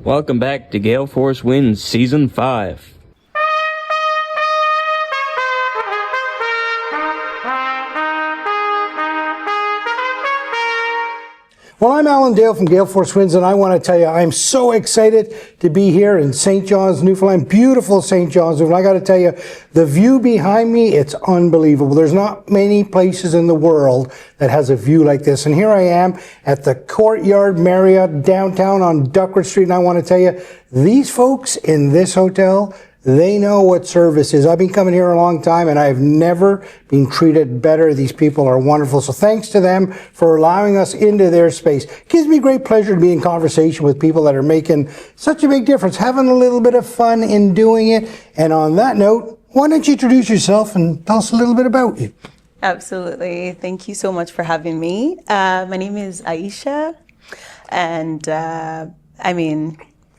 Welcome back to Gale Force Wins Season 5. Well, I'm Alan Dale from Gale Force Wins, and I want to tell you, I'm so excited to be here in St. John's, Newfoundland. Beautiful St. John's, Newfoundland. I got to tell you, the view behind me, it's unbelievable. There's not many places in the world that has a view like this. And here I am at the Courtyard Marriott downtown on Duckworth Street, and I want to tell you, these folks in this hotel, they know what service is. I've been coming here a long time and I've never been treated better. These people are wonderful. So thanks to them for allowing us into their space. It gives me great pleasure to be in conversation with people that are making such a big difference, having a little bit of fun in doing it. And on that note, why don't you introduce yourself and tell us a little bit about you? Absolutely. Thank you so much for having me. My name is Aisha, and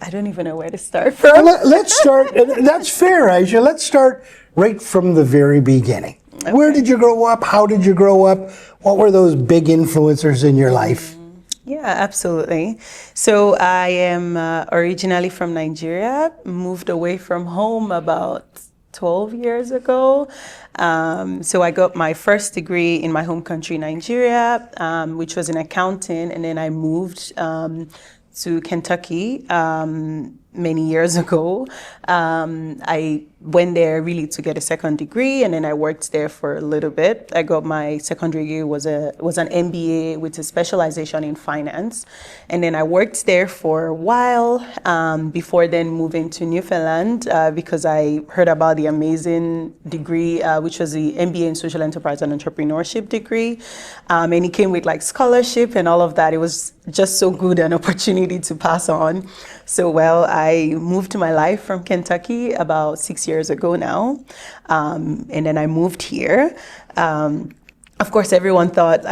I don't even know where to start from. Let's start, that's fair, Aisha. Let's start right from the very beginning. Okay. Where did you grow up? How did you grow up? What were those big influencers in your life? Yeah, absolutely. So I am originally from Nigeria, moved away from home about 12 years ago. So I got my first degree in my home country, Nigeria, which was in accounting, and then I moved to Kentucky many years ago. I went there really to get a second degree, and then I worked there for a little bit. I got my secondary degree was an MBA with a specialization in finance, and then I worked there for a while before then moving to Newfoundland because I heard about the amazing degree, which was the MBA in Social Enterprise and Entrepreneurship degree, and it came with like scholarship and all of that. It was just so good an opportunity to pass on. So well, I moved to my life from Kentucky about 6 years ago now, and then I moved here. Of course, everyone thought,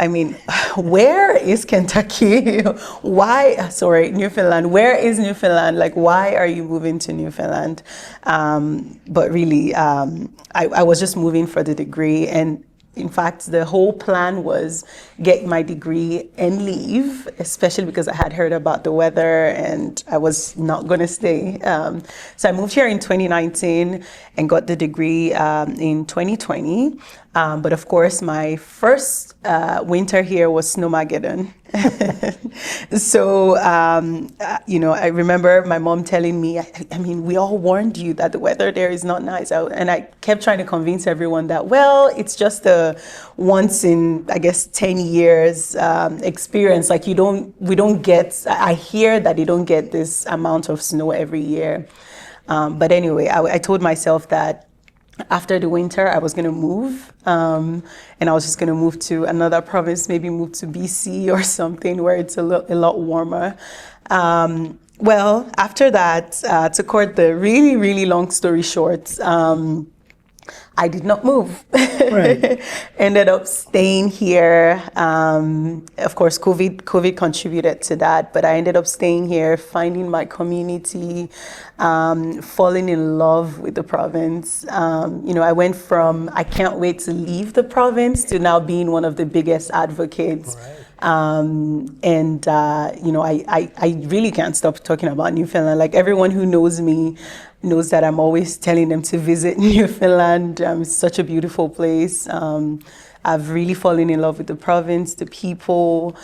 where is Kentucky? Newfoundland. Where is Newfoundland? Like, why are you moving to Newfoundland? But really, I was just moving for the degree, and in fact, the whole plan was get my degree and leave, especially because I had heard about the weather and I was not going to stay. So I moved here in 2019 and got the degree in 2020. But of course, my first winter here was Snowmageddon. So, I remember my mom telling me, we all warned you that the weather there is not nice. And I kept trying to convince everyone that, well, it's just a once in, 10 years experience. Like I hear that you don't get this amount of snow every year. But anyway, I told myself that after the winter, I was going to move, and I was just going to move to another province, maybe move to BC or something where it's a lot warmer. Well, after that, to cut the really, really long story short, I did not move. Right. Ended up staying here. Of course, COVID contributed to that, but I ended up staying here, finding my community, falling in love with the province. I went from I can't wait to leave the province to now being one of the biggest advocates. Right. I really can't stop talking about Newfoundland. Like everyone who knows me knows that I'm always telling them to visit Newfoundland. It's such a beautiful place. I've really fallen in love with the province, the people,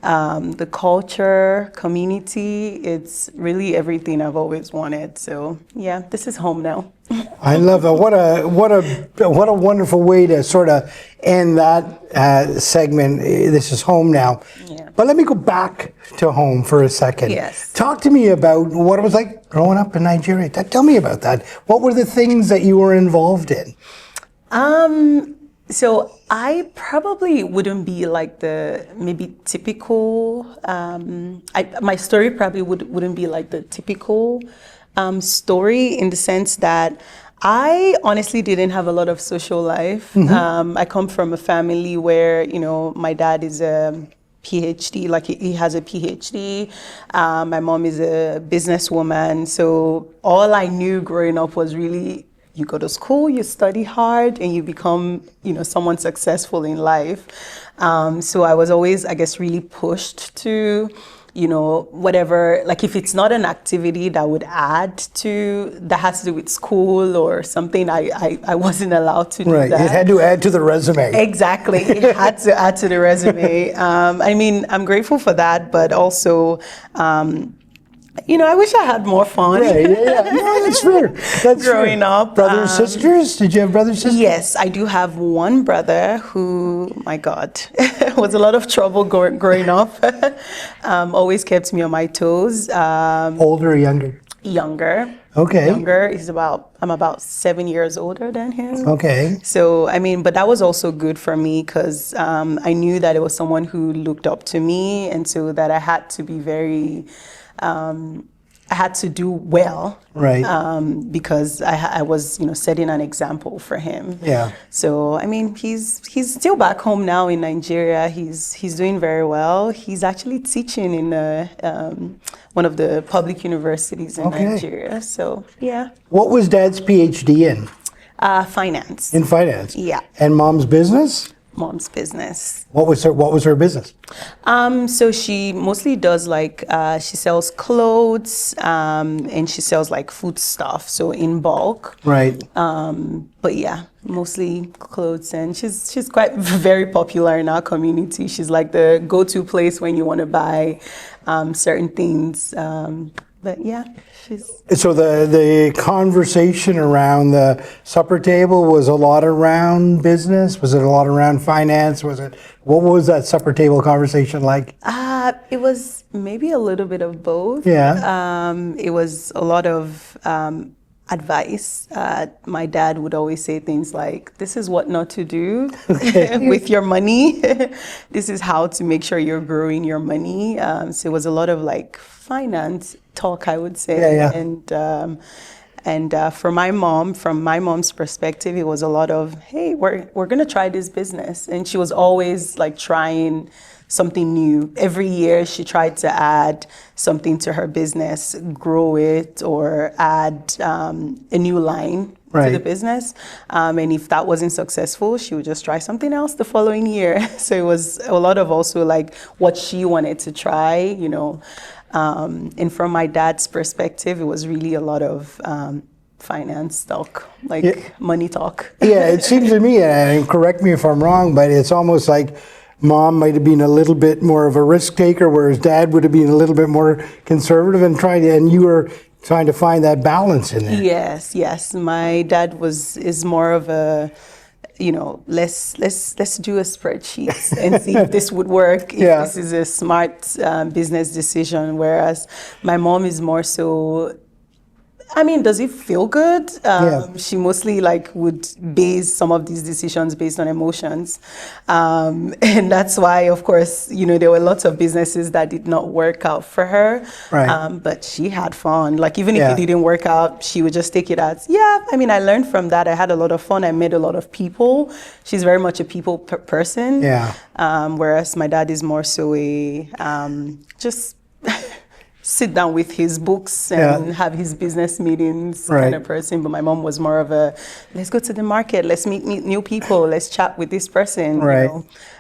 the culture, community. It's really everything I've always wanted. So yeah, this is home now. I love it. What a wonderful way to sort of end that segment. This is home now. Yeah. But let me go back to home for a second. Yes. Talk to me about what it was like growing up in Nigeria. Tell me about that. What were the things that you were involved in? So I probably wouldn't be like the maybe typical. My story probably wouldn't be like the typical story in the sense that I honestly didn't have a lot of social life. Mm-hmm. I come from a family where my dad is a PhD, like he has a PhD. My mom is a businesswoman. So all I knew growing up was really, you go to school, you study hard, and you become, someone successful in life. So I was always, really pushed to whatever, like if it's not an activity that would that has to do with school or something, I wasn't allowed to do Right. that. It had to add to the resume. Exactly. It had to add to the resume. I'm grateful for that, but also, I wish I had more fun. Yeah. No, that's fair. That's Growing fair. up. Brothers, sisters? Did you have brothers, sisters? Yes, I do have one brother who, my God, was a lot of trouble growing up. Always kept me on my toes. Older or younger? Younger. Okay. Younger. I'm about 7 years older than him. Okay. So, but that was also good for me because I knew that it was someone who looked up to me, and so that I had to be very, I had to do well. Right. Because I was, setting an example for him. Yeah. So, he's still back home now in Nigeria. He's doing very well. He's actually teaching in one of the public universities in Nigeria. So, yeah. What was Dad's PhD in? Finance. In finance? Yeah. And Mom's business? Mom's business. What was her business? So she mostly does she sells clothes, and she sells food stuff, so in bulk. Right. But yeah, mostly clothes, and she's quite very popular in our community. She's like the go-to place when you want to buy certain things. But yeah, So the conversation around the supper table was a lot around business? Was it a lot around finance? What was that supper table conversation like? It was maybe a little bit of both. Yeah. It was a lot of advice. My dad would always say things like, this is what not to do with your money. This is how to make sure you're growing your money. So it was a lot of finance talk, I would say. Yeah. And from my mom's perspective, it was a lot of, hey, we're gonna try this business. And she was always trying something new. Every year she tried to add something to her business, grow it, or add a new line to the business. And if that wasn't successful, she would just try something else the following year. So it was a lot of also what she wanted to try, and from my dad's perspective, it was really a lot of finance talk, money talk. Yeah, it seems to me, and correct me if I'm wrong, but it's almost like Mom might have been a little bit more of a risk taker, whereas Dad would have been a little bit more conservative and you were trying to find that balance in there. Yes. My dad is more of a, let's do a spreadsheet and see if this would work, if this is a smart business decision, whereas my mom is more so, does it feel good? She mostly would base some of these decisions based on emotions. And that's why, of course, there were lots of businesses that did not work out for her. Right. But she had fun. Even if it didn't work out, she would just take it as, I learned from that. I had a lot of fun. I met a lot of people. She's very much a people person. Yeah. Whereas my dad is more so a just sit down with his books and have his business meetings kind of person. But my mom was more of a, let's go to the market, let's meet new people, let's chat with this person. Right.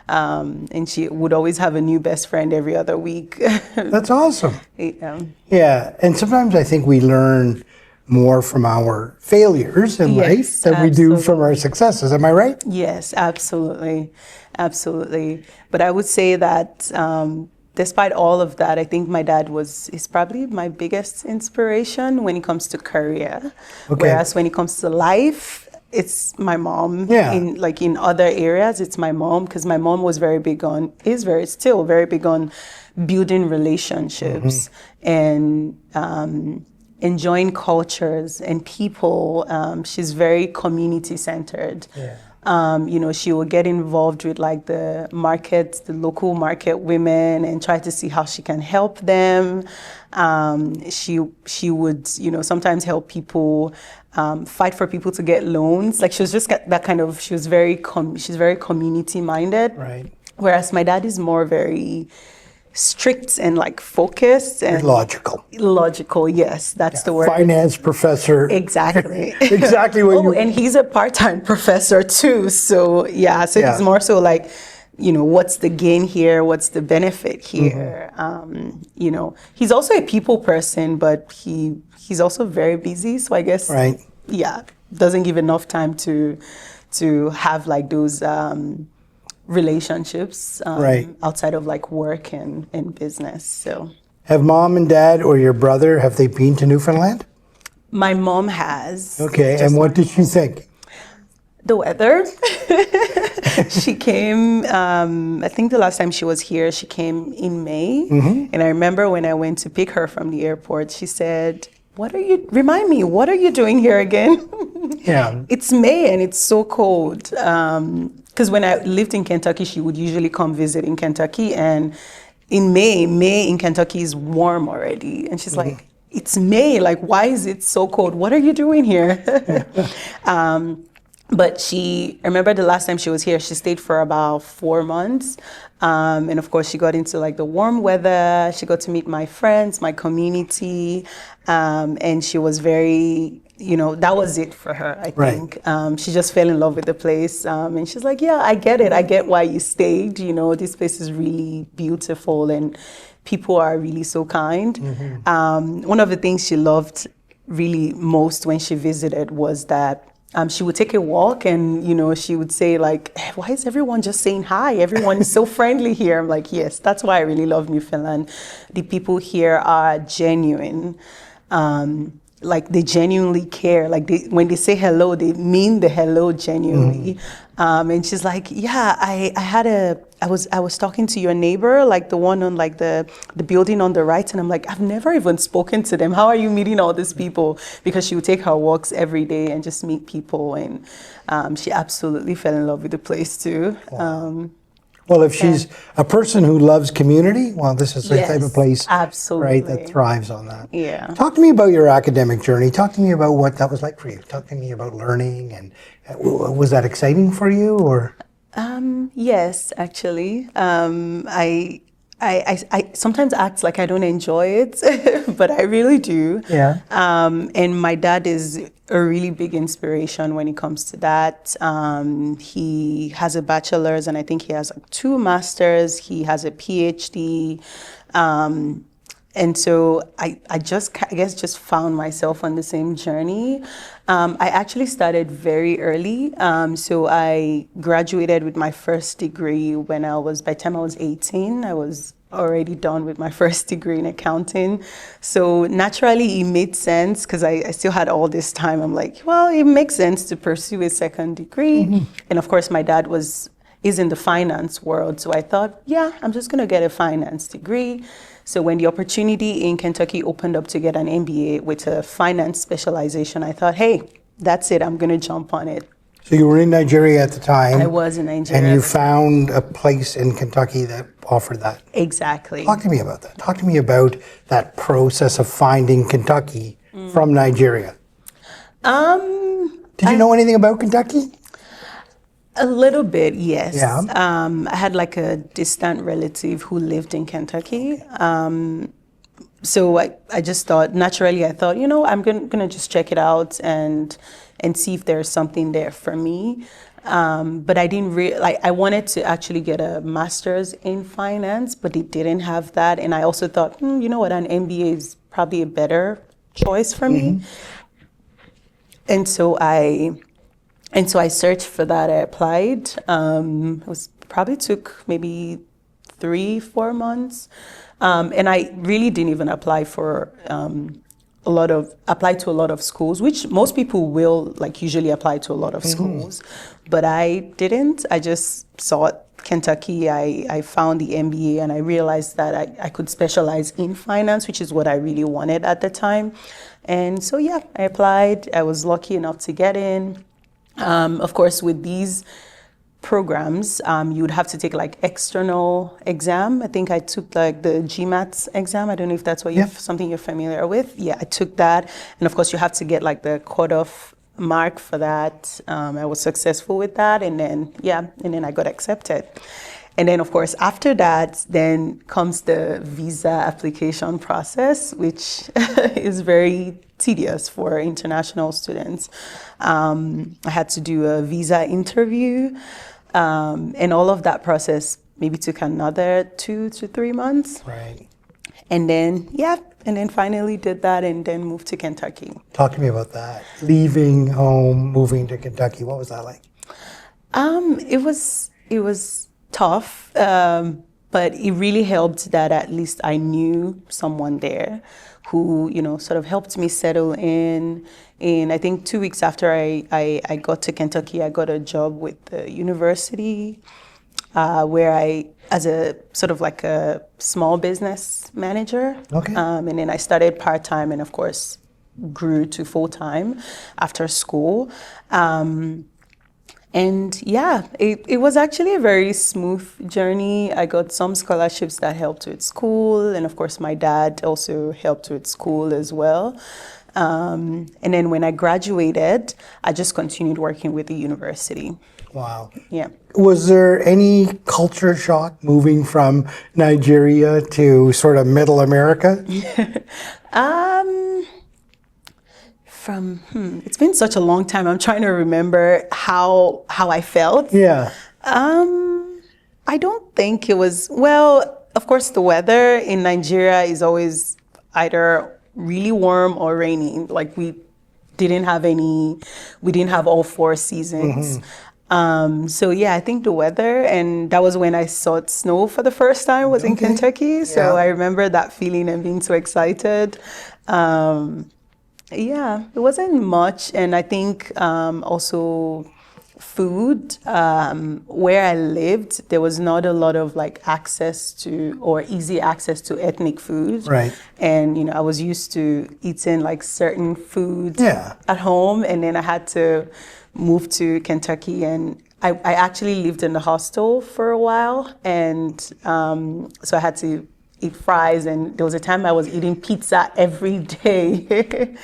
And she would always have a new best friend every other week. That's awesome. Yeah. And sometimes I think we learn more from our failures in life than we do from our successes. Am I right? Yes, absolutely. But I would say that despite all of that, I think my dad is probably my biggest inspiration when it comes to career. Okay. Whereas when it comes to life, it's my mom. Yeah. In other areas, it's my mom, because my mom was still very big on building relationships and enjoying cultures and people. She's very community centered. Yeah. She will get involved with the local market women and try to see how she can help them. She would, sometimes help people, fight for people to get loans. She was just that kind of, she's very community minded. Right. Whereas my dad is more very strict and focused and logical. Yes, that's the word. Finance professor. Exactly. Exactly what and he's a part-time professor too. So he's more so what's the gain here? What's the benefit here? He's also a people person, but he's also very busy. So I guess, Right. yeah, doesn't give enough time to have like those relationships Right. outside of like work and business. So Have mom and dad or your brother, have they been to Newfoundland? my mom has. Okay, just and what did she think? the weather. She came, I think the last time she was here, she came in May. And I remember when I went to pick her from the airport, she said, remind me, what are you doing here again? Yeah. It's May and it's so cold. Because when I lived in Kentucky, she would usually come visit in Kentucky. And in May in Kentucky is warm already. And she's like, it's May, like, why is it so cold? What are you doing here? But I remember the last time she was here, she stayed for about 4 months. And of course, she got into like the warm weather. She got to meet my friends, my community. And she was very, that was it for her, I Right. think. She just fell in love with the place. And she's like, yeah, I get it. I get why you stayed. This place is really beautiful and people are really so kind. One of the things she loved really most when she visited was that she would take a walk and, she would say like, why is everyone just saying hi? Everyone is so friendly here. I'm like, yes, that's why I really love Newfoundland. The people here are genuine. Like they genuinely care. Like when they say hello, they mean the hello genuinely. And she's like, yeah, I was talking to your neighbor, like the one on like the building on the right, and I'm like, I've never even spoken to them. How are you meeting all these people? Because she would take her walks every day and just meet people, and she absolutely fell in love with the place too. Well, if she's a person who loves community, well, this is the type of place, absolutely. right, that thrives on that. Yeah. Talk to me about your academic journey. Talk to me about what that was like for you. Talk to me about learning, and was that exciting for you, or? Yes, actually. I sometimes act like I don't enjoy it, but I really do. Yeah. And my dad is a really big inspiration when it comes to that. He has a bachelor's and I think he has like 2 masters. He has a PhD. And so I guess just found myself on the same journey. I actually started very early. So I graduated with my first degree by the time I was 18, I was already done with my first degree in accounting. So naturally it made sense because I still had all this time. I'm like, well, it makes sense to pursue a second degree. And of course my dad is in the finance world. So I thought, yeah, I'm just gonna get a finance degree. So when the opportunity in Kentucky opened up to get an MBA with a finance specialization, I thought, hey, that's it, I'm gonna jump on it. So you were in Nigeria at the time. I was in Nigeria. And you found a place in Kentucky that offered that. Exactly. Talk to me about that. Talk to me about that process of finding Kentucky from Nigeria. Did you know anything about Kentucky? A little bit, yes. Yeah. I had like a distant relative who lived in Kentucky. So I just thought, naturally, I thought, I'm gonna just check it out and see if there's something there for me. But I didn't I wanted to actually get a master's in finance, but it didn't have that. And I also thought, you know what, an MBA is probably a better choice for me. And so I searched for that. I applied. Probably took maybe 3-4 months. And I really didn't even apply for apply to a lot of schools, which most people will usually apply to a lot of schools. But I didn't. I just sought Kentucky. I found the MBA and I realized that I could specialize in finance, which is what I really wanted at the time. And so, yeah, I applied. I was lucky enough to get in. Of course, with these programs, you would have to take external exam. I think I took the GMAT exam. I don't know if that's something you're familiar with. Yeah, I took that. And of course, you have to get the cutoff mark for that. I was successful with that. And then I got accepted. And then, of course, after that, then comes the visa application process, which is very tedious for international students. I had to do a visa interview. And all of that process maybe took another 2 to 3 months. Right. And then, finally did that and then moved to Kentucky. Talk to me about that. Leaving home, moving to Kentucky. What was that like? It was tough, but it really helped that at least I knew someone there who, sort of helped me settle in. And I think 2 weeks after I got to Kentucky, I got a job with the university where I, as a sort of like a small business manager. Okay. And then I started part-time and of course grew to full-time after school. And yeah, it was actually a very smooth journey. I got some scholarships that helped with school, and of course my dad also helped with school as well. And then when I graduated, I just continued working with the university. Wow. Yeah. Was there any culture shock moving from Nigeria to sort of middle America? It's been such a long time. I'm trying to remember how I felt. Yeah. I don't think it was, well, of course the weather in Nigeria is always either really warm or rainy. Like we didn't have all 4 seasons. So yeah, I think the weather, and that was when I saw snow for the first time, was in Kentucky. So I remember that feeling and being so excited. Yeah, it wasn't much, and I think also food. Where I lived, there was not a lot of like access to or easy access to ethnic food. Right. And I was used to eating like certain foods Yeah. at home, and then I had to move to Kentucky, and I actually lived in the hostel for a while, and so I had to eat fries, and there was a time I was eating pizza every day.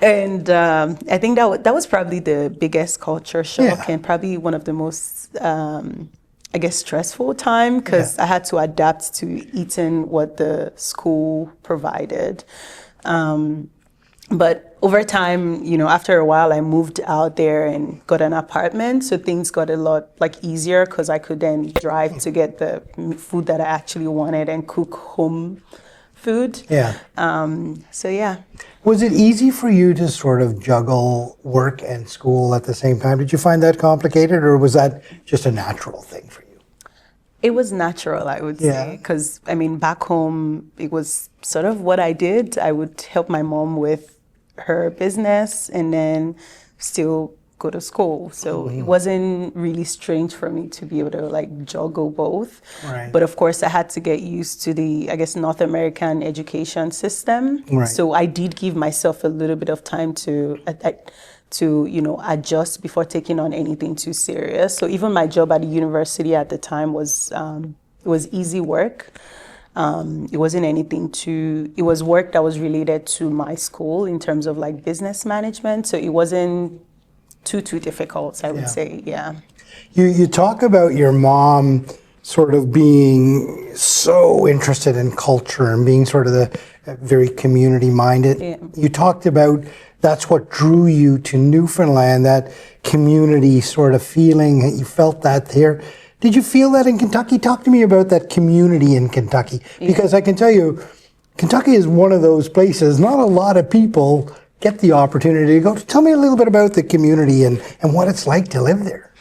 And I think that was probably the biggest culture shock and probably one of the most, I guess, stressful time, because I had to adapt to eating what the school provided. But over time, after a while, I moved out there and got an apartment. So things got a lot easier, because I could then drive to get the food that I actually wanted and cook home food. Yeah. So yeah. Was it easy for you to sort of juggle work and school at the same time? Did you find that complicated, or was that just a natural thing for you? It was natural, I would say, because back home, it was sort of what I did. I would help my mom with her business and then still go to school. So it wasn't really strange for me to be able to juggle both. Right. But of course, I had to get used to the, I guess, North American education system. Right. So I did give myself a little bit of time to adjust before taking on anything too serious. So even my job at the university at the time was easy work. It wasn't anything it was work that was related to my school in terms of business management. So it wasn't too difficult, I would say, yeah. You talk about your mom sort of being so interested in culture and being sort of the very community minded. Yeah. You talked about that's what drew you to Newfoundland, that community sort of feeling, that you felt that there. Did you feel that in Kentucky? Talk to me about that community in Kentucky. Because I can tell you, Kentucky is one of those places, not a lot of people get the opportunity to go. Tell me a little bit about the community and what it's like to live there.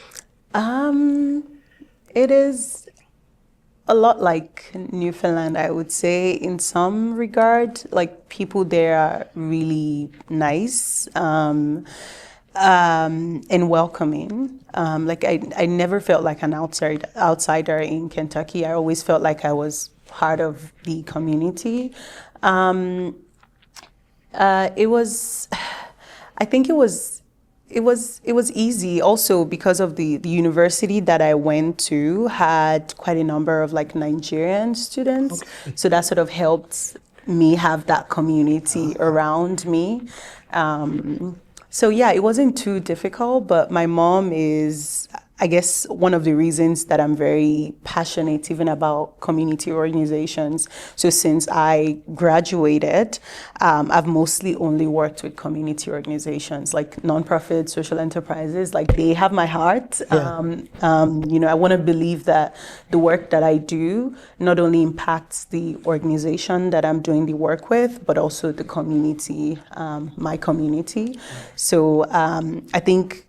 It is a lot like Newfoundland, I would say, in some regard. People there are really nice. And welcoming. I never felt like an outsider in Kentucky. I always felt like I was part of the community. I think it was easy also because of the university that I went to had quite a number of Nigerian students. Okay. So that sort of helped me have that community around me. So yeah, it wasn't too difficult, but my mom is, I guess one of the reasons that I'm very passionate even about community organizations. So since I graduated, I've mostly only worked with community organizations, like nonprofit social enterprises. Like, they have my heart. I want to believe that the work that I do not only impacts the organization that I'm doing the work with, but also the community, my community. So I think,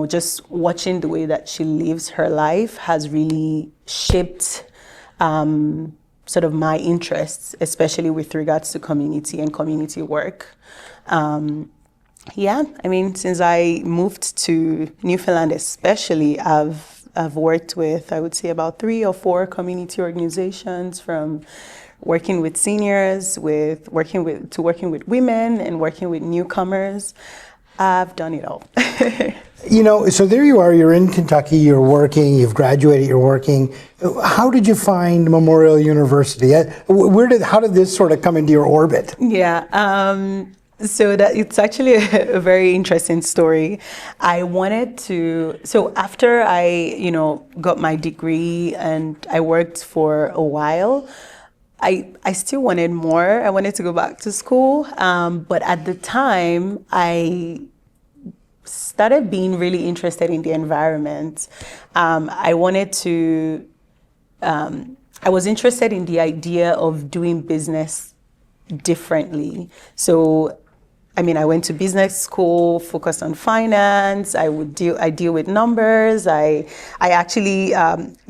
just watching the way that she lives her life has really shaped sort of my interests, especially with regards to community and community work. Since I moved to Newfoundland especially, I've worked with, I would say, about 3 or 4 community organizations, from working with seniors, working with women, and working with newcomers. I've done it all. So there you are, you're in Kentucky, you're working, you've graduated, you're working. How did you find Memorial University? How did this sort of come into your orbit? So that it's actually a very interesting story. So after I, got my degree and I worked for a while, I still wanted more. I wanted to go back to school. But at the time, I started being really interested in the environment. I was interested in the idea of doing business differently. So, I went to business school, focused on finance. I deal with numbers. I actually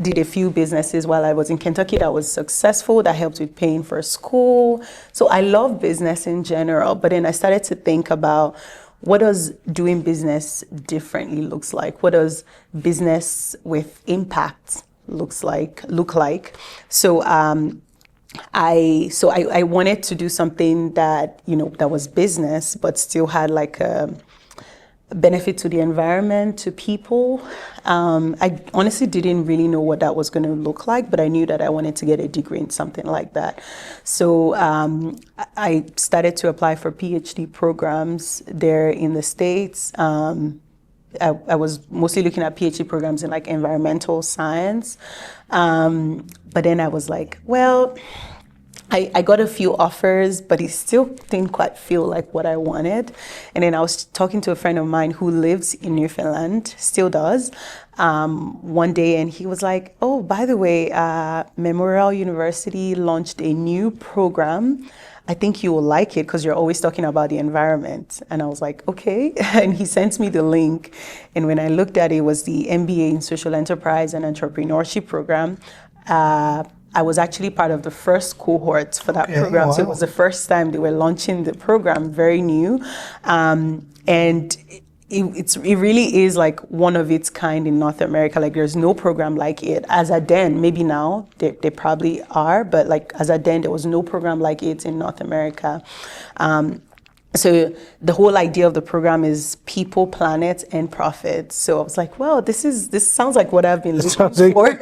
did a few businesses while I was in Kentucky that was successful, that helped with paying for school. So I love business in general. But then I started to think about, what does doing business differently looks like? What does business with impact look like? So I wanted to do something that, that was business, but still had like a benefit to the environment, to people. I honestly didn't really know what that was going to look like, but I knew that I wanted to get a degree in something like that. So I started to apply for PhD programs there in the States. I was mostly looking at PhD programs in like environmental science. But then I was like, well, I got a few offers, but it still didn't quite feel like what I wanted. And then I was talking to a friend of mine who lives in Newfoundland, still does, one day, and he was like, oh, by the way, Memorial University launched a new program. I think you will like it because you're always talking about the environment. And I was like, okay. And he sent me the link. And when I looked at it, it was the MBA in Social Enterprise and Entrepreneurship program. I was actually part of the first cohort for that program. Wow. So it was the first time they were launching the program, very new. And it really is like one of its kind in North America. Like, there's no program like it. As at then, maybe now they probably are, but like as at then, there was no program like it in North America. So the whole idea of the program is people, planet, and profit. So I was like, well, this sounds like what I've been looking for,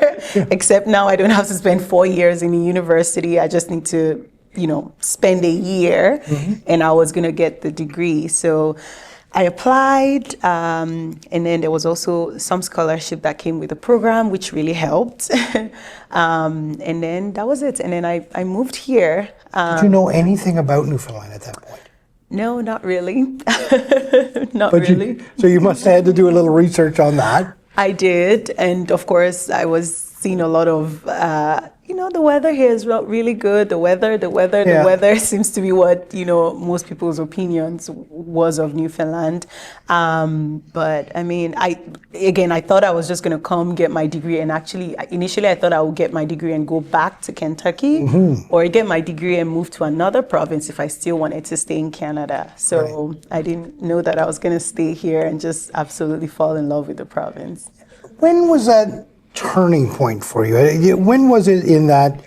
except now I don't have to spend 4 years in a university. I just need to, spend a year, and I was going to get the degree. So I applied, and then there was also some scholarship that came with the program, which really helped. And then that was it. And then I moved here. Did you know anything about Newfoundland at that point? No, not really. Not really. So you must have had to do a little research on that. I did. And of course, I was seeing a lot of, the weather here is really good. The weather seems to be what, most people's opinions was of Newfoundland. But I thought I was just going to come get my degree. And actually, initially, I thought I would get my degree and go back to Kentucky, or get my degree and move to another province if I still wanted to stay in Canada. So right. I didn't know that I was going to stay here and just absolutely fall in love with the province. When was that turning point for you? When was it in that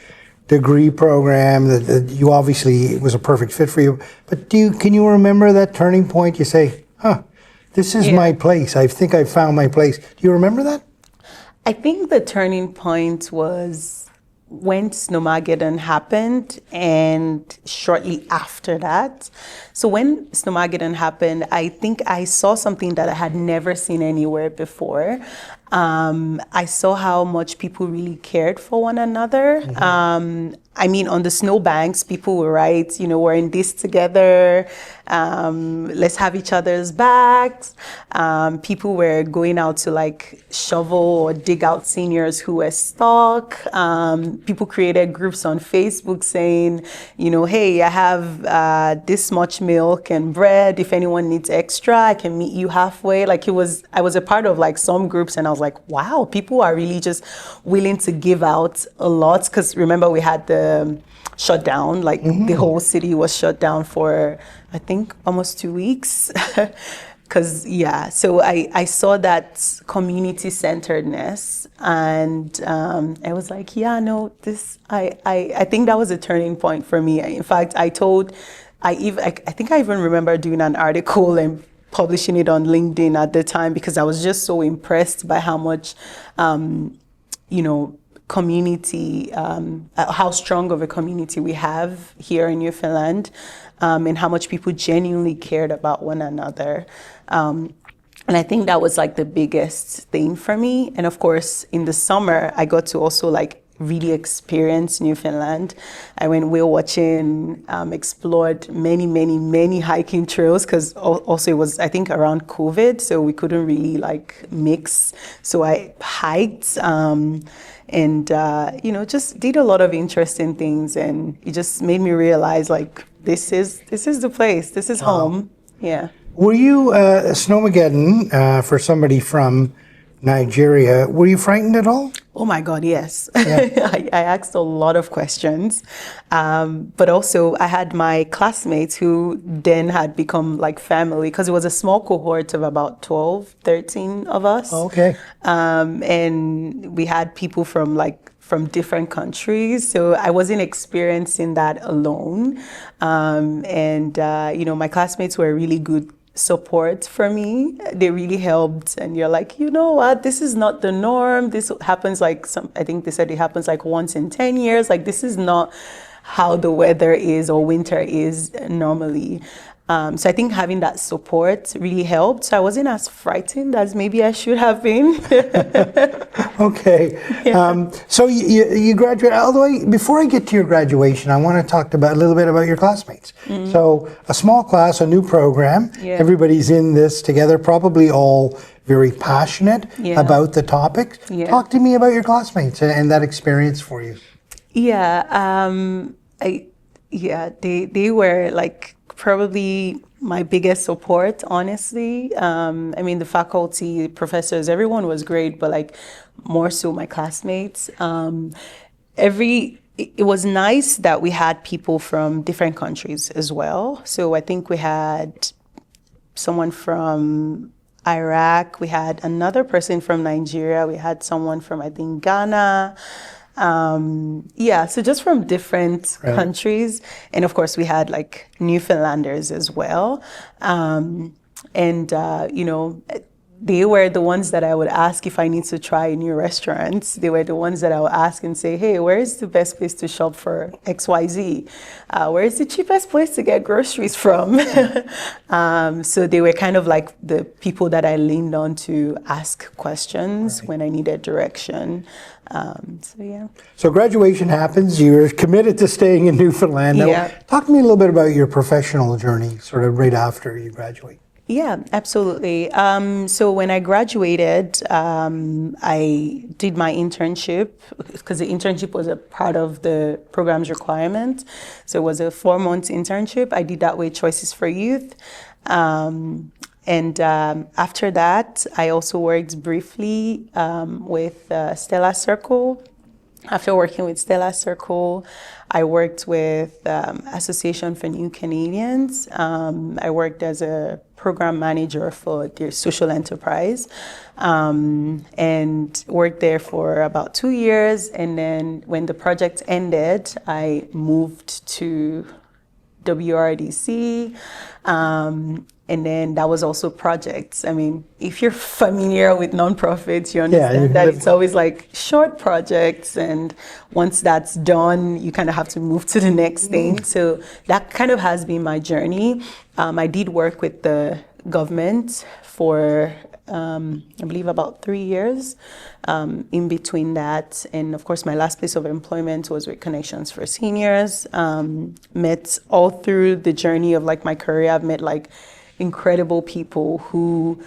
degree program that you obviously, it was a perfect fit for you, but can you remember that turning point? You say, this is my place. I think I found my place. Do you remember that? I think the turning point was when Snowmageddon happened, and shortly after that. So when Snowmageddon happened, I think I saw something that I had never seen anywhere before. I saw how much people really cared for one another. I mean, on the snowbanks, people would write, we're in this together. Let's have each other's backs. People were going out to like shovel or dig out seniors who were stuck. People created groups on Facebook saying, hey, I have this much milk and bread. If anyone needs extra, I can meet you halfway. Like I was a part of like some groups, and I was like, wow, people are really just willing to give out a lot. Because remember, we had the shutdown, like the whole city was shut down for, I think, almost 2 weeks. So I saw that community centeredness, and I was like, I think that was a turning point for me. In fact, I think I even remember doing an article and publishing it on LinkedIn at the time, because I was just so impressed by how much, community, how strong of a community we have here in Newfoundland, and how much people genuinely cared about one another. And I think that was like the biggest thing for me. And of course, in the summer, I got to also like really experience Newfoundland. I went whale watching, explored many hiking trails, because also it was, I think, around COVID, so we couldn't really like mix. So I hiked, and just did a lot of interesting things, and it just made me realize like this is the place, this is home. Yeah. Were you Snowmageddon, for somebody from Nigeria, were you frightened at all? Oh my God, yes. Yeah. I asked a lot of questions, but also I had my classmates who then had become like family, because it was a small cohort of about 12, 13 of us. Okay. And we had people from different countries, so I wasn't experiencing that alone. My classmates were really good support for me. They really helped, and you're like, you know what, this is not the norm. This happens I think they said it happens like once in 10 years. Like, this is not how the weather is or winter is normally. So I think having that support really helped. So I wasn't as frightened as maybe I should have been. Okay. Yeah. So you graduated. Although before I get to your graduation, I want to talk a little bit about your classmates. So a small class, a new program. Yeah. Everybody's in this together, probably all very passionate about the topics. Yeah. Talk to me about your classmates and that experience for you. Yeah. They were like probably my biggest support, honestly. I mean, the faculty, professors, everyone was great, but like more so my classmates. It was nice that we had people from different countries as well. So I think we had someone from Iraq, we had another person from Nigeria, we had someone from, I think, Ghana. So just from different countries. And of course, we had like Newfoundlanders as well. They were the ones that I would ask if I need to try new restaurants. They were the ones that I would ask and say, hey, where is the best place to shop for XYZ? Where is the cheapest place to get groceries from? So they were kind of like the people that I leaned on to ask questions when I needed direction. So graduation happens. You're committed to staying in Newfoundland. Now, talk to me a little bit about your professional journey, sort of right after you graduate. Yeah, absolutely. So when I graduated, I did my internship, because the internship was a part of the program's requirement. So it was a 4-month internship. I did that with Choices for Youth. After that, I also worked briefly with Stella Circle. After working with Stella Circle, I worked with Association for New Canadians. I worked as a program manager for their social enterprise, and worked there for about 2 years. And then when the project ended, I moved to WRDC. And then that was also projects. I mean, if you're familiar with nonprofits, you understand that it's always like short projects. And once that's done, you kind of have to move to the next thing. So that kind of has been my journey. I did work with the government for, I believe, about 3 years. In between that, and of course, my last place of employment was with Connections for Seniors. Met all through the journey of like my career, I've met like incredible people who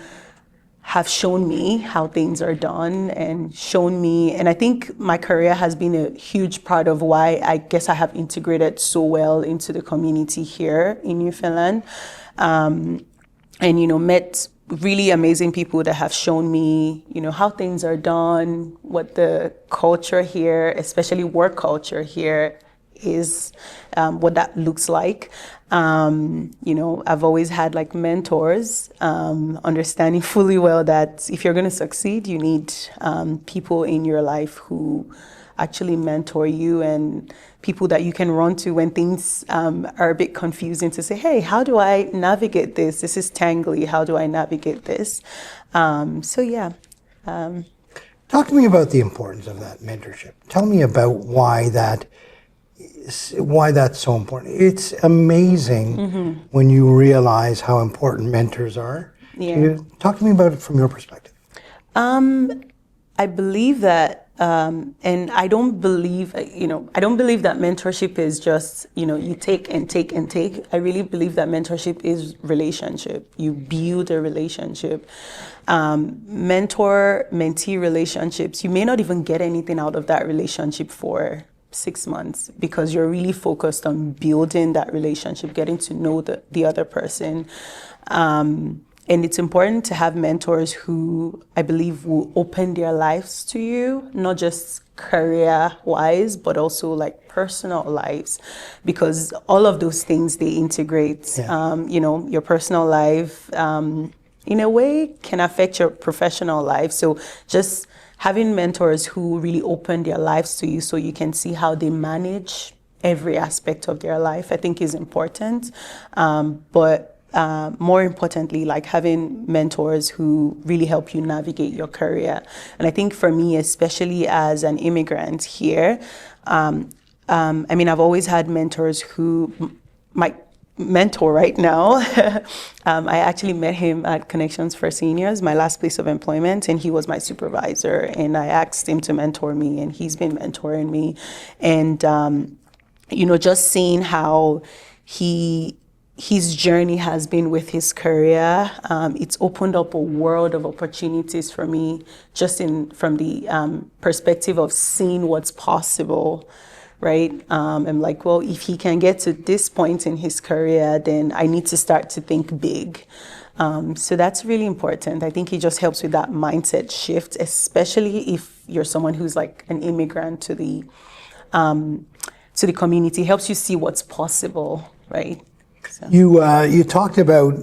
have shown me how things are done and shown me, and I think my career has been a huge part of why I guess I have integrated so well into the community here in Newfoundland. And, met really amazing people that have shown me, how things are done, what the culture here, especially work culture here is, what that looks like. I've always had like mentors, understanding fully well that if you're going to succeed, you need people in your life who actually mentor you and people that you can run to when things are a bit confusing to say, hey, how do I navigate this? This is tangly. How do I navigate this? Talk to me about the importance of that mentorship. Tell me about why that's so important. It's amazing when you realize how important mentors are. Yeah. Talk to me about it from your perspective. I believe that, and I don't believe that mentorship is just, you take and take and take. I really believe that mentorship is relationship. You build a relationship. Mentor-mentee relationships, you may not even get anything out of that relationship for 6 months because you're really focused on building that relationship, getting to know the other person. And it's important to have mentors who I believe will open their lives to you, not just career-wise, but also like personal lives, because all of those things, they integrate. Yeah. Your personal life, in a way, can affect your professional life. So just having mentors who really open their lives to you so you can see how they manage every aspect of their life, I think is important. But more importantly, like having mentors who really help you navigate your career. And I think for me, especially as an immigrant here, I've always had mentors who my mentor right now. I actually met him at Connections for Seniors, my last place of employment, and he was my supervisor. And I asked him to mentor me, and he's been mentoring me. And, just seeing how his journey has been with his career. It's opened up a world of opportunities for me, just from the perspective of seeing what's possible, right? I'm like, well, if he can get to this point in his career, then I need to start to think big. So that's really important. I think it just helps with that mindset shift, especially if you're someone who's like an immigrant to the community. It helps you see what's possible, right? So. You talked about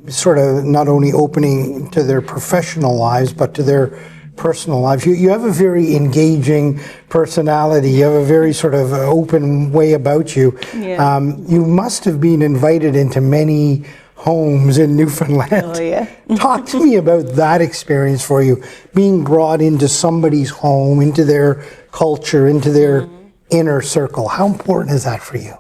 sort of not only opening to their professional lives, but to their personal lives. You have a very engaging personality. You have a very sort of open way about you. Yeah. You must have been invited into many homes in Newfoundland. Oh, yeah. Talk to me about that experience for you, being brought into somebody's home, into their culture, into their inner circle. How important is that for you?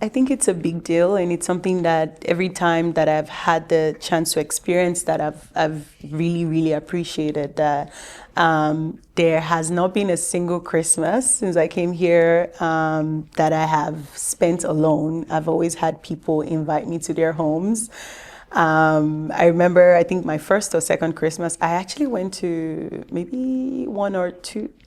I think it's a big deal, and it's something that every time that I've had the chance to experience that, I've really, really appreciated that. There has not been a single Christmas since I came here that I have spent alone. I've always had people invite me to their homes. I remember, I think my first or second Christmas, I actually went to maybe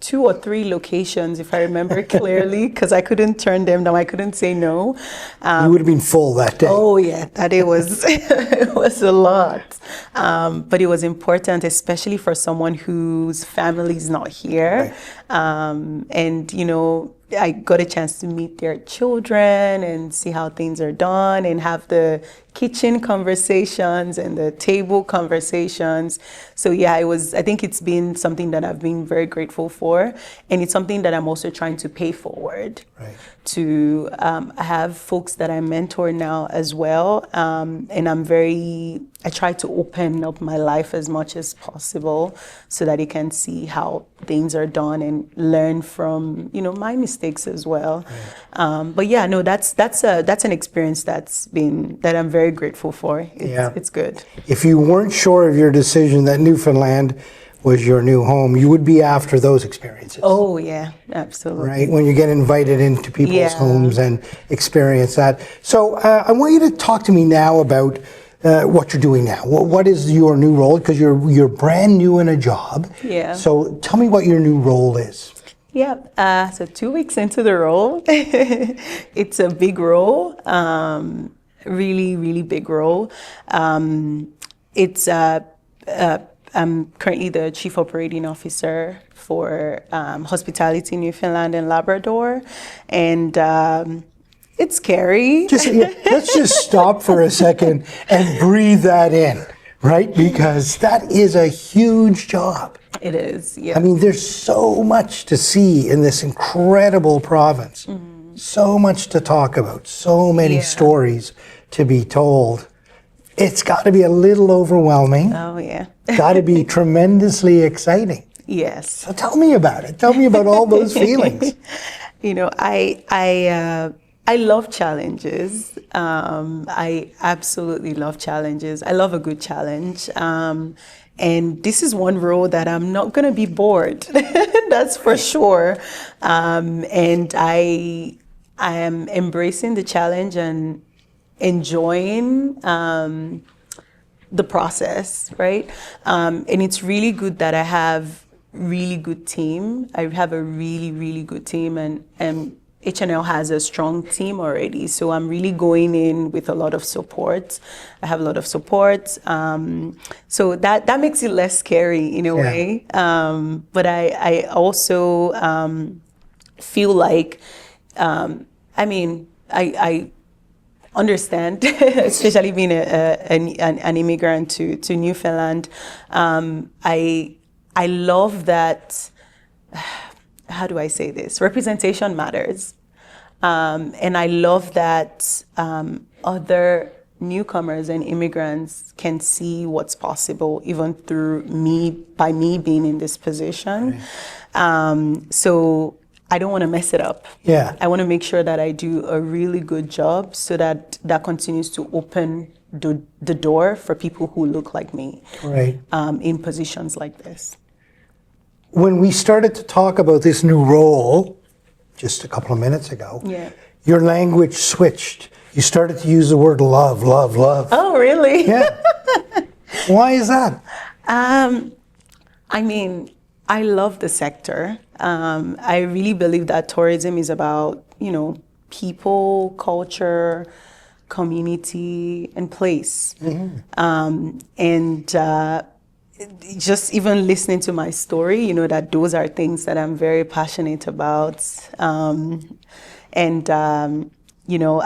two or three locations, if I remember clearly, because I couldn't turn them down. I couldn't say no. You would have been full that day. Oh yeah, that day was it was a lot, but it was important, especially for someone whose family is not here, right. And I got a chance to meet their children and see how things are done and have the kitchen conversations and the table conversations. So yeah, I think it's been something that I've been very grateful for, and it's something that I'm also trying to pay forward. Right. To have folks that I mentor now as well, and I try to open up my life as much as possible so that they can see how things are done and learn from my mistakes mistakes as well. But yeah, no, that's an experience that I'm very grateful for. It's good. If you weren't sure of your decision that Newfoundland was your new home, you would be after those experiences. Oh yeah, absolutely. Right, when you get invited into people's homes and experience that. So I want you to talk to me now about what you're doing now. What is your new role? Because you're brand new in a job. Yeah. So tell me what your new role is. Yeah. So 2 weeks into the role, it's a big role. Really, really big role. I'm currently the Chief Operating Officer for Hospitality Newfoundland and Labrador, and it's scary. Let's just stop for a second and breathe that in, right? Because that is a huge job. It is, yeah. I mean, there's so much to see in this incredible province, so much to talk about, so many stories to be told. It's got to be a little overwhelming. Oh, yeah. Got to be tremendously exciting. Yes. So tell me about it. Tell me about all those feelings. You know, I love challenges. I absolutely love challenges. I love a good challenge. And this is one role that I'm not going to be bored. That's for sure. And I am embracing the challenge and enjoying the process, right? And it's really good that I have really good team. I have a really, really good team, and H&L has a strong team already. So I'm really going in with a lot of support. I have a lot of support. So that makes it less scary in a way. But I also feel like, I understand, especially being an immigrant to Newfoundland. I love that, how do I say this? Representation matters. And I love that other newcomers and immigrants can see what's possible even through by me being in this position. Right. So I don't want to mess it up. Yeah. I want to make sure that I do a really good job so that continues to open the door for people who look like me. Right. In positions like this. When we started to talk about this new role just a couple of minutes ago, your language switched. You started to use the word love, love, love. Oh, really? Yeah. Why is that? I love the sector. I really believe that tourism is about, people, culture, community, and place. Just even listening to my story, that those are things that I'm very passionate about.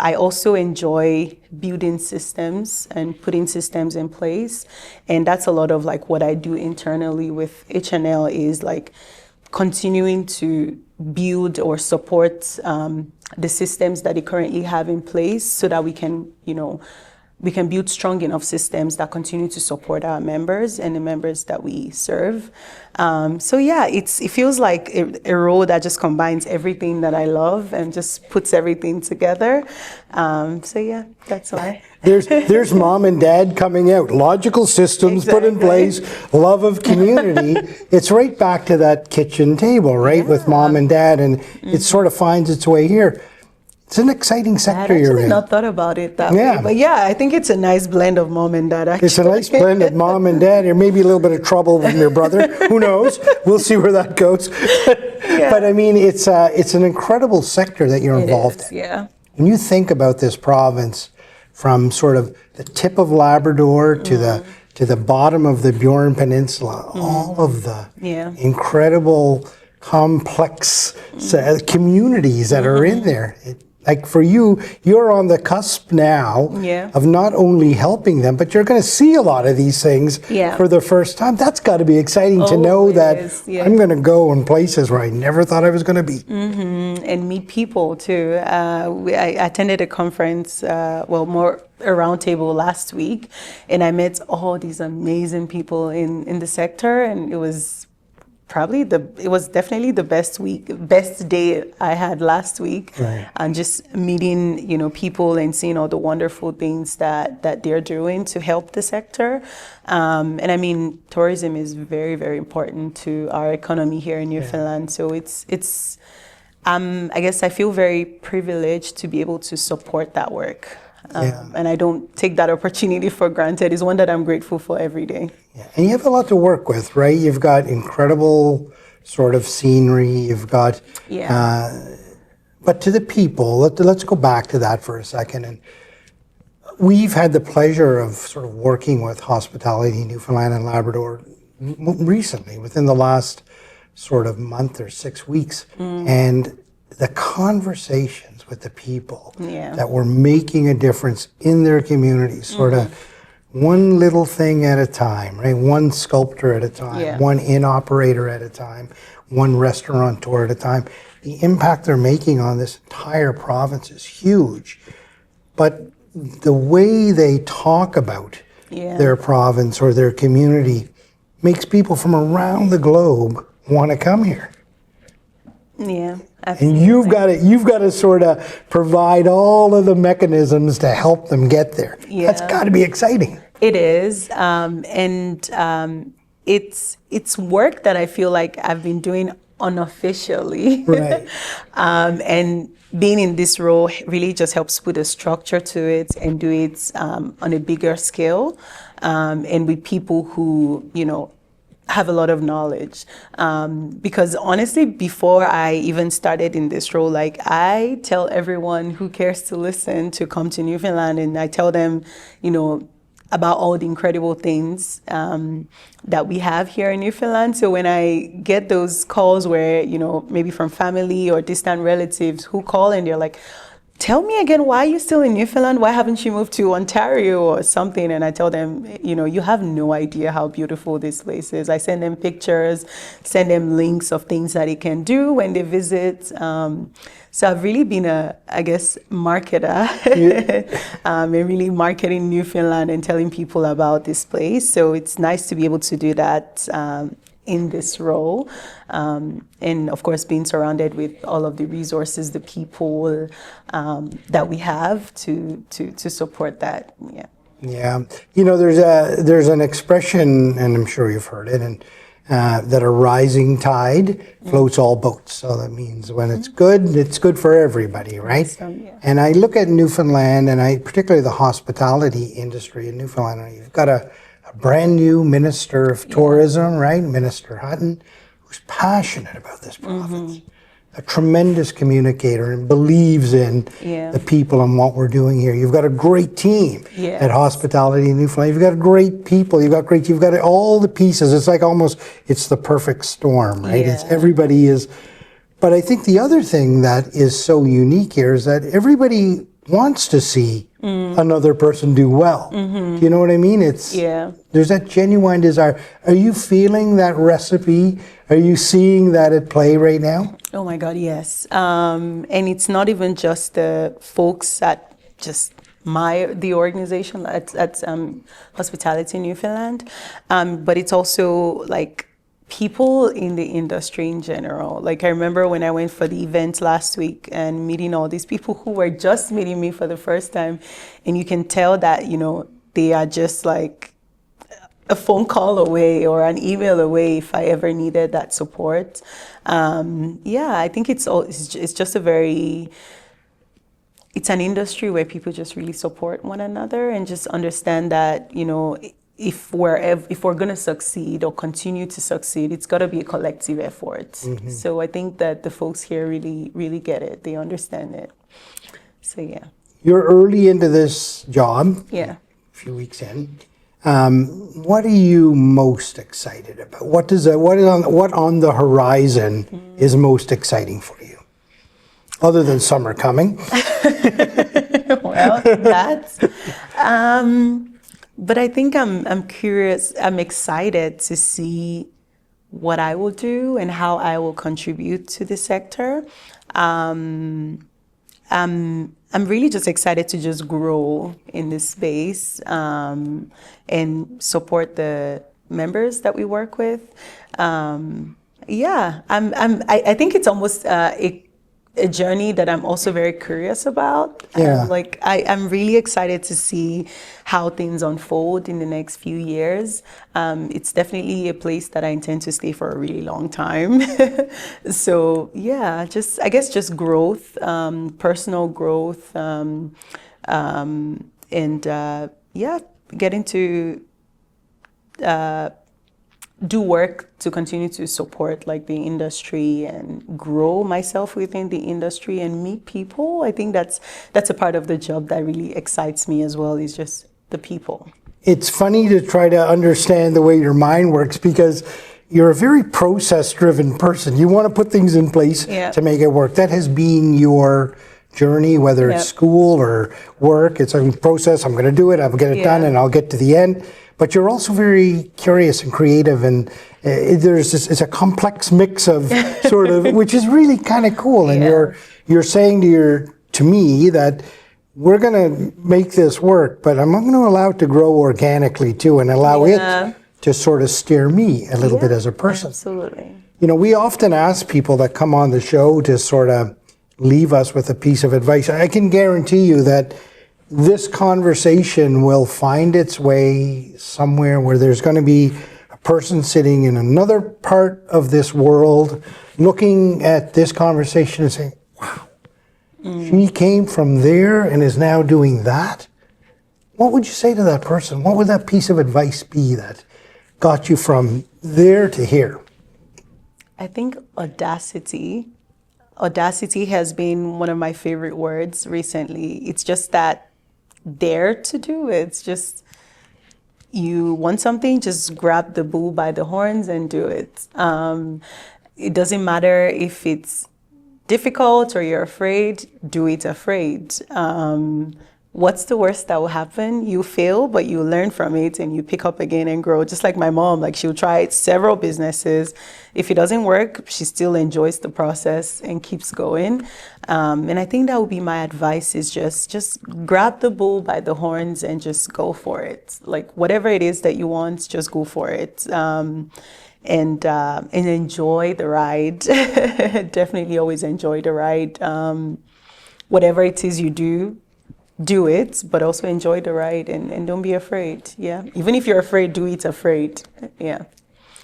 I also enjoy building systems and putting systems in place. And that's a lot of like what I do internally with H&L is like continuing to build or support the systems that they currently have in place so that we can build strong enough systems that continue to support our members and the members that we serve. It feels like a role that just combines everything that I love and just puts everything together. That's why. There's mom and dad coming out. Logical systems put in place, love of community. It's right back to that kitchen table, right, with mom and dad, and it sort of finds its way here. It's an exciting sector you're in. I've not thought about it that way. But I think it's a nice blend of mom and dad, actually. It's a nice blend of mom and dad. There may be a little bit of trouble with your brother. Who knows? We'll see where that goes. But I mean, it's an incredible sector that you're involved in. Yeah. When you think about this province, from sort of the tip of Labrador to the bottom of the Bjorn Peninsula, all of the incredible, complex communities that are in there. Like for you, you're on the cusp now of not only helping them, but you're going to see a lot of these things for the first time. That's got to be exciting to know that I'm going to go in places where I never thought I was going to be. And meet people too. I attended a conference, more a roundtable last week, and I met all these amazing people in the sector, and it was it was definitely the best day I had last week. Right. And just meeting, people and seeing all the wonderful things that they're doing to help the sector. And I mean, tourism is very, very important to our economy here in Newfoundland. So it's I guess I feel very privileged to be able to support that work. And I don't take that opportunity for granted. It's one that I'm grateful for every day. Yeah. And you have a lot to work with, right? You've got incredible sort of scenery. You've got, but to the people, let's go back to that for a second. And we've had the pleasure of sort of working with Hospitality Newfoundland and Labrador recently, within the last sort of month or 6 weeks. And the conversations with the people that were making a difference in their communities, sort of one little thing at a time, right? One sculptor at a time, one inn operator at a time, one restaurateur at a time. The impact they're making on this entire province is huge. But the way they talk about their province or their community makes people from around the globe want to come here. Yeah, absolutely. And you've got to sort of provide all of the mechanisms to help them get there. Yeah. That's got to be exciting. It is, it's work that I feel like I've been doing unofficially. Right. And being in this role really just helps put a structure to it and do it on a bigger scale, and with people who, have a lot of knowledge. Because honestly, before I even started in this role, like I tell everyone who cares to listen to come to Newfoundland, and I tell them, about all the incredible things that we have here in Newfoundland. So when I get those calls where, maybe from family or distant relatives who call and they're like, tell me again, why are you still in Newfoundland? Why haven't you moved to Ontario or something? And I tell them, you have no idea how beautiful this place is. I send them pictures, send them links of things that they can do when they visit. So I've really been marketer, and really marketing Newfoundland and telling people about this place. So it's nice to be able to do that in this role, and of course being surrounded with all of the resources, the people that we have to support that. There's an expression, and I'm sure you've heard it, and that a rising tide floats all boats. So that means when it's good for everybody, right? So, and I look at Newfoundland, and particularly the hospitality industry in Newfoundland, and you've got a brand new Minister of Tourism, right? Minister Hutton, who's passionate about this province, a tremendous communicator and believes in the people and what we're doing here. You've got a great team at Hospitality in Newfoundland. You've got great people. You've got all the pieces. It's like it's the perfect storm, right? Yeah. It's everybody is. But I think the other thing that is so unique here is that everybody wants to see another person do well. Do you know what I mean? There's that genuine desire. Are you feeling that recipe? Are you seeing that at play right now? Oh my God, yes. And it's not even just the folks at just the organization at Hospitality Newfoundland, but it's also like people in the industry in general. Like I remember when I went for the event last week and meeting all these people who were just meeting me for the first time, and you can tell that, they are just like a phone call away or an email away if I ever needed that support. I think it's just it's an industry where people just really support one another and just understand that, if we're going to succeed or continue to succeed, it's got to be a collective effort. So I think that the folks here really, really get it. They understand it. So You're early into this job. Yeah. A few weeks in. What are you most excited about? What on the horizon is most exciting for you, other than summer coming? Well, that's. But I think I'm curious. I'm excited to see what I will do and how I will contribute to the sector. I'm really just excited to just grow in this space and support the members that we work with. And Yeah, I think it's almost a journey that I'm also very curious about. Yeah. Like I'm really excited to see how things unfold in the next few years. It's definitely a place that I intend to stay for a really long time. So yeah, I guess just growth, personal growth, and yeah, getting to do work to continue to support like the industry and grow myself within the industry and meet people. I think that's a part of the job that really excites me as well, is just the people. It's funny to try to understand the way your mind works, because you're a very process-driven person. You want to put things in place to make it work. That has been your journey, whether it's school or work. It's a process. I'm going to do it. I'll get it done, and I'll get to the end. But you're also very curious and creative, and it's a complex mix of sort of, which is really kind of cool. And you're saying to me that we're going to make this work, but I'm going to allow it to grow organically too, and allow it to sort of steer me a little bit as a person. Absolutely. You know, we often ask people that come on the show to sort of leave us with a piece of advice. I can guarantee you that this conversation will find its way somewhere where there's going to be a person sitting in another part of this world looking at this conversation and saying, wow, she came from there and is now doing that. What would you say to that person? What would that piece of advice be that got you from there to here? I think audacity. Audacity has been one of my favorite words recently. It's just that dare to do it. It's just, you want something, just grab the bull by the horns and do it. It doesn't matter if it's difficult or you're afraid, do it afraid. What's the worst that will happen? You fail, but you learn from it and you pick up again and grow. Just like my mom, like she'll try several businesses. If it doesn't work, she still enjoys the process and keeps going. And I think that would be my advice, is just grab the bull by the horns and just go for it. Like whatever it is that you want, just go for it. And enjoy the ride. Definitely always enjoy the ride. Whatever it is you do it, but also enjoy the ride, and don't be afraid. Yeah. Even if you're afraid, do it afraid. Yeah.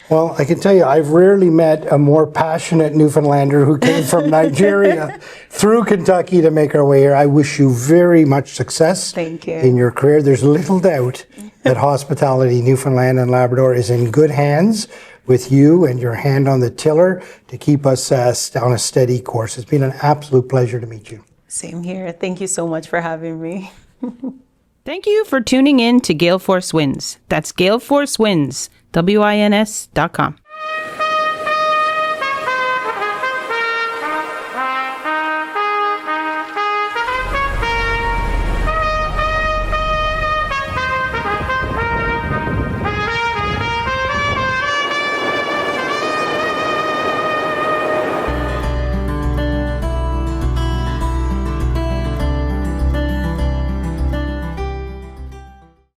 Well, I can tell you, I've rarely met a more passionate Newfoundlander who came from Nigeria through Kentucky to make our way here. I wish you very much success Thank you. in your career. There's little doubt that Hospitality Newfoundland and Labrador is in good hands with you and your hand on the tiller to keep us on a steady course. It's been an absolute pleasure to meet you. Same here. Thank you so much for having me. Thank you for tuning in to Gale Force Wins. That's Gale Force Wins, WINS.com.